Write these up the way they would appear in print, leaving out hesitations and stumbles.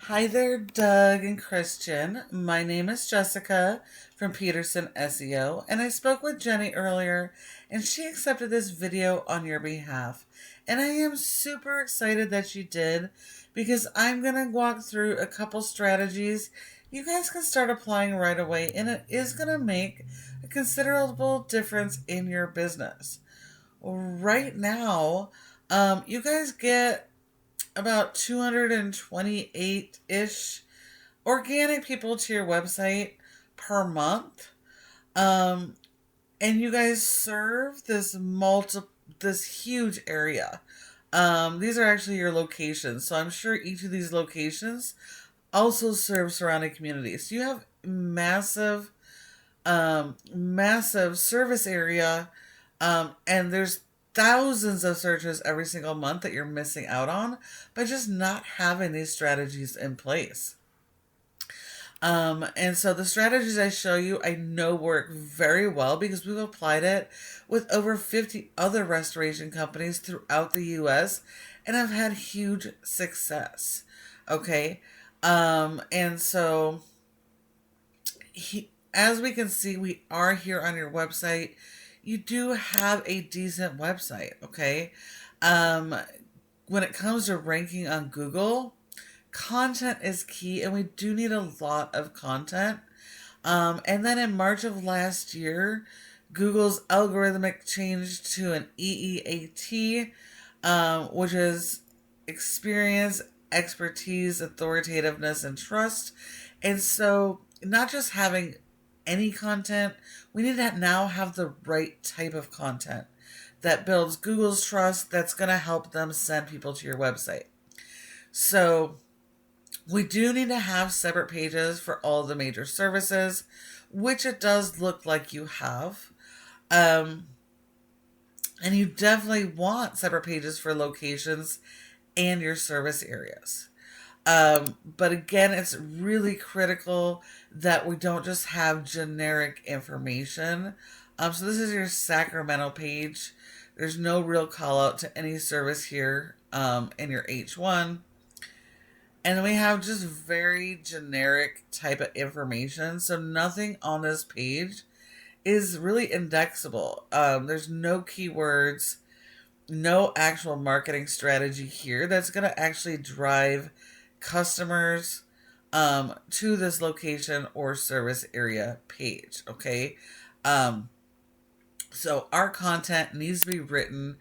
Hi there, Doug and Christian. My name is Jessica from Peterson SEO, and I spoke with Jenny earlier, and she accepted this video on your behalf. And I am super excited that she did because I'm going to walk through a couple strategies you guys can start applying right away, and it is going to make a considerable difference in your business. Right now, you guys get about 228-ish organic people to your website per month. Um, and you guys serve this huge area. These are actually your locations. So I'm sure each of these locations also serve surrounding communities. So you have massive service area, and there's thousands of searches every single month that you're missing out on by just not having these strategies in place. And so the strategies I show you, I know work very well because we've applied it with over 50 other restoration companies throughout the US, and I've had huge success. Okay. And so as we can see, we are here on your website. You do have a decent website, okay? When it comes to ranking on Google, content is key, and we do need a lot of content. And then in March of last year, Google's algorithmic changed to an EEAT, which is experience, expertise, authoritativeness, and trust. And so not just having any content, we need to now have the right type of content that builds Google's trust, that's going to help them send people to your website. So we do need to have separate pages for all the major services, which it does look like you have. And you definitely want separate pages for locations and your service areas. But again, it's really critical that we don't just have generic information. So this is your Sacramento page. There's no real call out to any service here in your H1. And then we have just very generic type of information. So nothing on this page is really indexable. There's no keywords, no actual marketing strategy here that's going to actually drive customers to this location or service area page. Okay. So our content needs to be written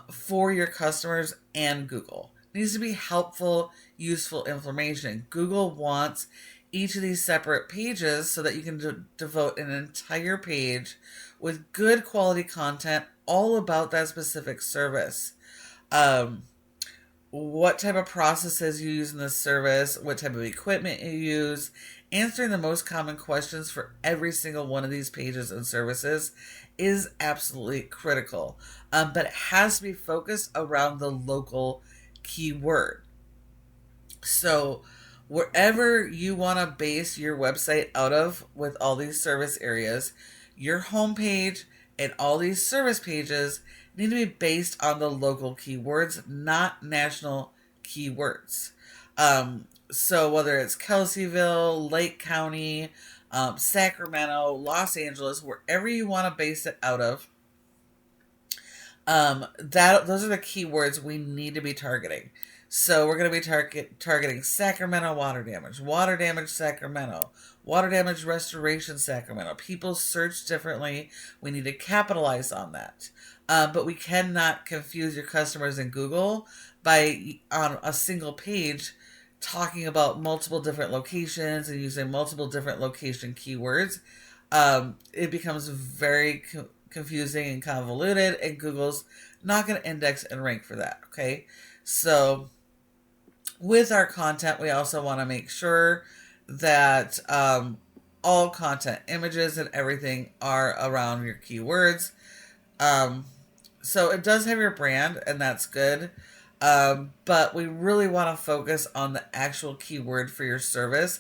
for your customers and Google. It needs to be helpful, useful information. Google wants each of these separate pages so that you can devote an entire page with good quality content all about that specific service. What type of processes you use in the service, what type of equipment you use, answering the most common questions for every single one of these pages and services is absolutely critical. But it has to be focused around the local keyword. So wherever you want to base your website out of with all these service areas, your homepage and all these service pages need to be based on the local keywords, not national keywords. So whether it's Kelseyville, Lake County, Sacramento, Los Angeles, wherever you want to base it out of, those are the keywords we need to be targeting. So we're going to be targeting Sacramento water damage Sacramento, water damage restoration Sacramento. People search differently. We need to capitalize on that. But we cannot confuse your customers in Google by on a single page talking about multiple different locations and using multiple different location keywords. It becomes very confusing and convoluted, and Google's not going to index and rank for that. Okay, so with our content, we also want to make sure that all content, images, and everything are around your keywords. So it does have your brand, and that's good. But we really want to focus on the actual keyword for your service.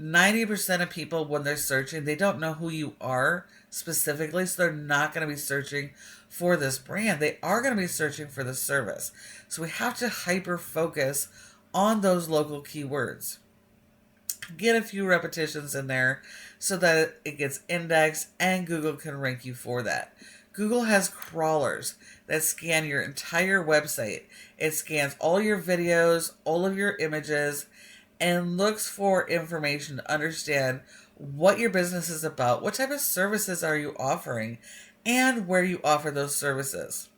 90% of people, when they're searching, they don't know who you are specifically, so they're not going to be searching for this brand. They are going to be searching for the service. So we have to hyper focus on those local keywords. Get a few repetitions in there so that it gets indexed and Google can rank you for that. Google has crawlers that scan your entire website. It scans all your videos, all of your images, and looks for information to understand what your business is about, what type of services are you offering, and where you offer those services.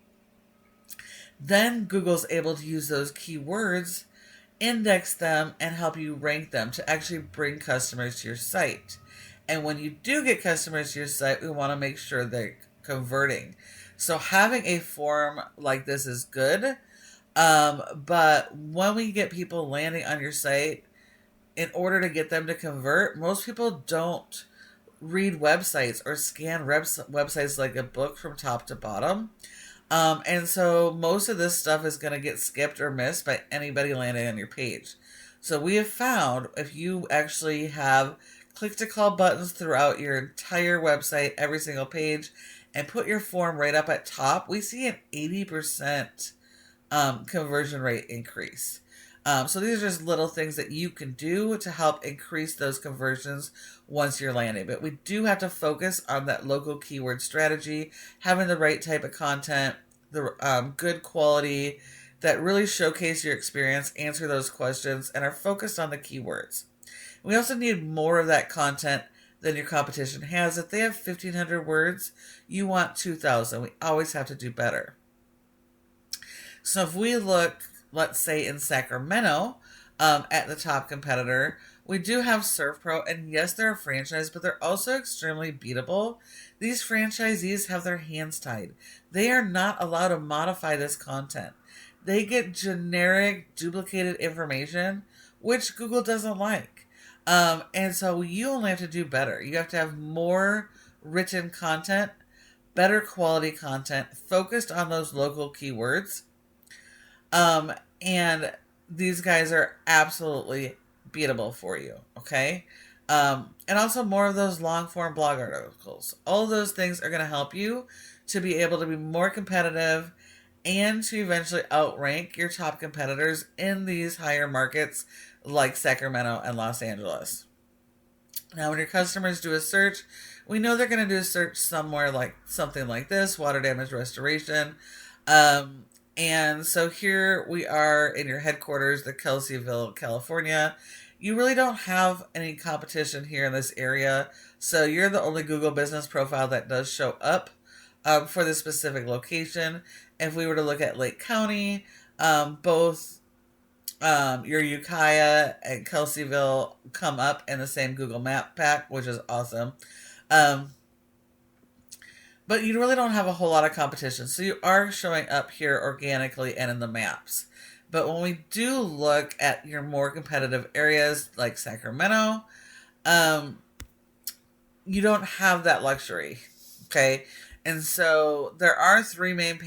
Then Google's able to use those keywords, index them, and help you rank them to actually bring customers to your site. And when you do get customers to your site, we want to make sure they're converting. So having a form like this is good. But when we get people landing on your site, in order to get them to convert, most people don't read websites or scan websites like a book from top to bottom. And so most of this stuff is going to get skipped or missed by anybody landing on your page. So we have found if you actually have click to call buttons throughout your entire website, every single page, and put your form right up at top, we see an 80% conversion rate increase. So these are just little things that you can do to help increase those conversions once you're landing. But we do have to focus on that local keyword strategy, having the right type of content, the good quality that really showcase your experience, answer those questions, and are focused on the keywords. We also need more of that content than your competition has. If they have 1,500 words, you want 2,000. We always have to do better. So if we look, let's say in Sacramento, at the top competitor, we do have SERVPRO, and yes, they're a franchise, but they're also extremely beatable. These franchisees have their hands tied. They are not allowed to modify this content. They get generic, duplicated information, which Google doesn't like. And so you only have to do better. You have to have more written content, better quality content, focused on those local keywords. And these guys are absolutely beatable for you, okay? And also more of those long form blog articles. All of those things are going to help you to be able to be more competitive and to eventually outrank your top competitors in these higher markets like Sacramento and Los Angeles. Now, when your customers do a search, we know they're going to do a search somewhere like something like this, water damage restoration. And so here we are in your headquarters, the Kelseyville, California. You really don't have any competition here in this area. So you're the only Google business profile that does show up for this specific location. If we were to look at Lake County, both your Ukiah and Kelseyville come up in the same Google map pack, which is awesome. But you really don't have a whole lot of competition. So you are showing up here organically and in the maps. But when we do look at your more competitive areas like Sacramento, you don't have that luxury. Okay. And so there are 3 main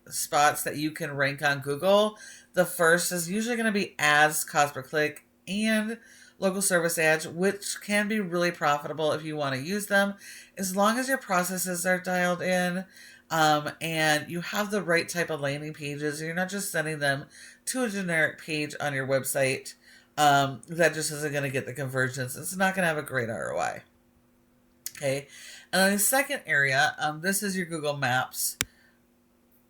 spots that you can rank on Google. The first is usually going to be ads, cost per click, and local service ads, which can be really profitable if you want to use them, as long as your processes are dialed in and you have the right type of landing pages. You're not just sending them to a generic page on your website that just isn't going to get the conversions. It's not going to have a great ROI. Okay, and then the second area, this is your Google Maps,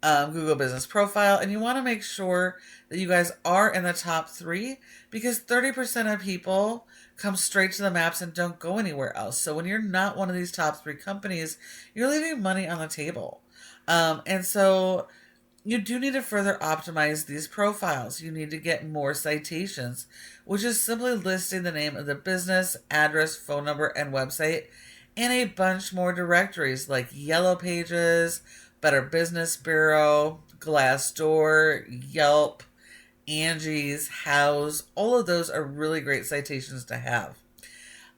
Google Business Profile, and you want to make sure that you guys are in the top 3 because 30% of people come straight to the maps and don't go anywhere else. So when you're not one of these top 3 companies, you're leaving money on the table. And so you do need to further optimize these profiles. You need to get more citations, which is simply listing the name of the business, address, phone number, and website, and a bunch more directories like Yellow Pages, Better Business Bureau, Glassdoor, Yelp, Angie's, House. All of those are really great citations to have.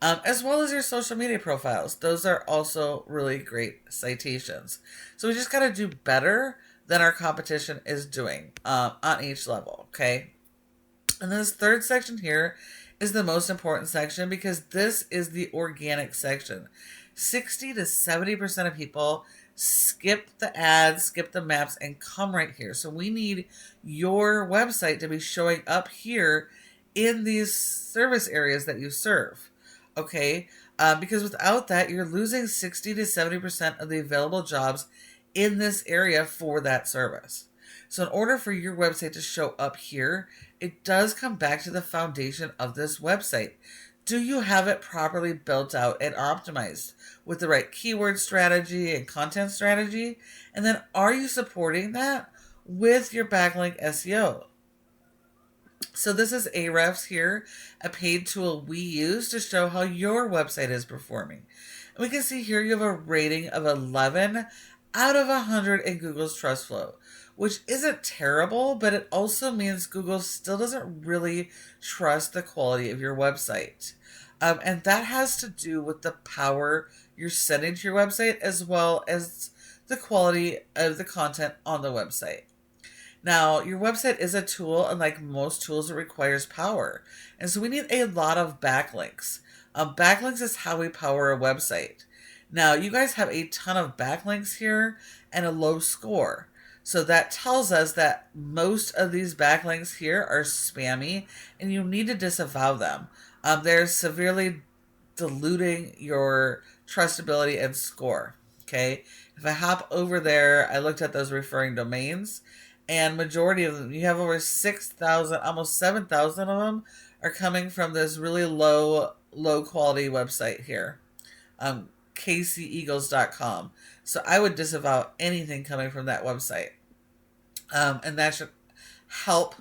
As well as your social media profiles. Those are also really great citations. So we just got to do better than our competition is doing on each level, okay? And this third section here is the most important section because this is the organic section. 60 to 70% of people skip the ads, skip the maps, and come right here. So we need your website to be showing up here in these service areas that you serve. Okay, because without that, you're losing 60 to 70% of the available jobs in this area for that service. So in order for your website to show up here, it does come back to the foundation of this website. Do you have it properly built out and optimized with the right keyword strategy and content strategy? And then are you supporting that with your backlink SEO? So this is Ahrefs here, a paid tool we use to show how your website is performing. And we can see here you have a rating of 11 out of 100 in Google's Trust Flow, which isn't terrible, but it also means Google still doesn't really trust the quality of your website. And that has to do with the power you're sending to your website as well as the quality of the content on the website. Now, your website is a tool, and like most tools, it requires power. And so we need a lot of backlinks. Backlinks is how we power a website. Now, you guys have a ton of backlinks here and a low score. So that tells us that most of these backlinks here are spammy, and you need to disavow them. They're severely diluting your trustability and score. Okay, if I hop over there, I looked at those referring domains, and majority of them, you have over 6,000, almost 7,000 of them are coming from this really low quality website here, 𝑾𝒂𝒔𝒕.com. So I would disavow anything coming from that website, and that should help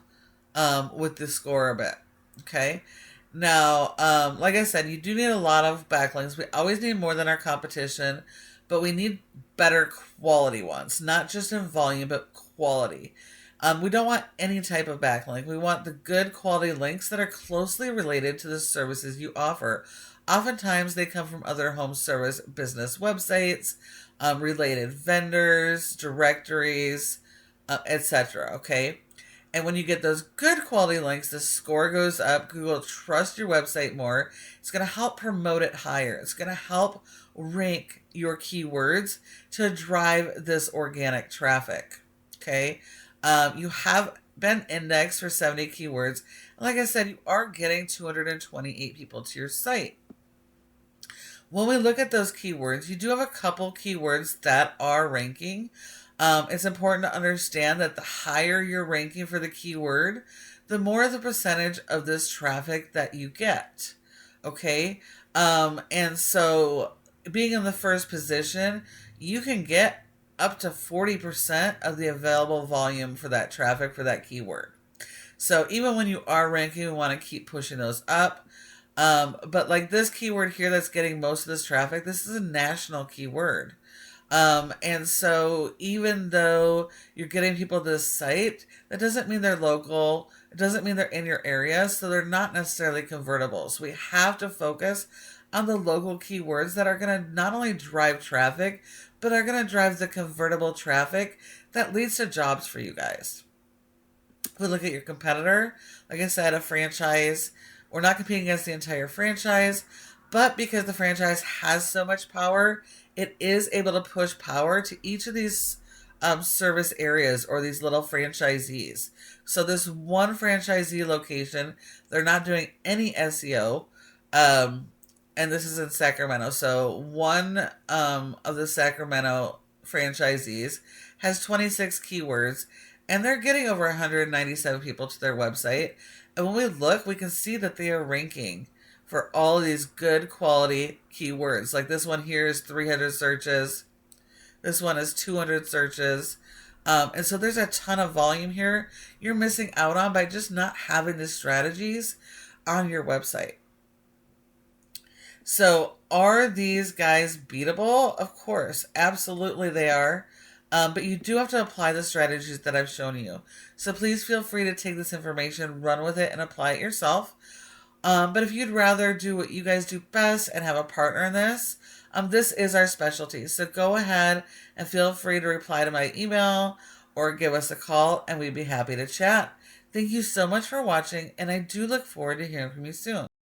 with the score a bit. Okay. Now, like I said, you do need a lot of backlinks. We always need more than our competition, but we need better quality ones, not just in volume, but quality. We don't want any type of backlink. We want the good quality links that are closely related to the services you offer. Oftentimes, they come from other home service business websites, related vendors, directories, etc. Okay? And when you get those good quality links, the score goes up. Google trusts your website more. It's going to help promote it higher. It's going to help rank your keywords to drive this organic traffic. Okay. You have been indexed for 70 keywords. Like I said, you are getting 228 people to your site. When we look at those keywords, you do have a couple keywords that are ranking. It's important to understand that the higher you're ranking for the keyword, the more the percentage of this traffic that you get. Okay. And so being in the first position, you can get up to 40% of the available volume for that traffic for that keyword. So even when you are ranking, we want to keep pushing those up. But like this keyword here that's getting most of this traffic, this is a national keyword. And so even though you're getting people to this site, that doesn't mean they're local. It doesn't mean they're in your area. So they're not necessarily convertible. So we have to focus on the local keywords that are going to not only drive traffic, but are going to drive the convertible traffic that leads to jobs for you guys. If we look at your competitor, like I said, a franchise, we're not competing against the entire franchise, but because the franchise has so much power, it is able to push power to each of these service areas or these little franchisees. So this one franchisee location, they're not doing any SEO, and this is in Sacramento. So one of the Sacramento franchisees has 26 keywords, and they're getting over 197 people to their website. And when we look, we can see that they are ranking for all of these good quality keywords. Like this one here is 300 searches. This one is 200 searches. And so there's a ton of volume here you're missing out on by just not having the strategies on your website. So are these guys beatable? Of course, absolutely they are. But you do have to apply the strategies that I've shown you. So please feel free to take this information, run with it, and apply it yourself. But if you'd rather do what you guys do best and have a partner in this, this is our specialty. So go ahead and feel free to reply to my email or give us a call, and we'd be happy to chat. Thank you so much for watching, and I do look forward to hearing from you soon.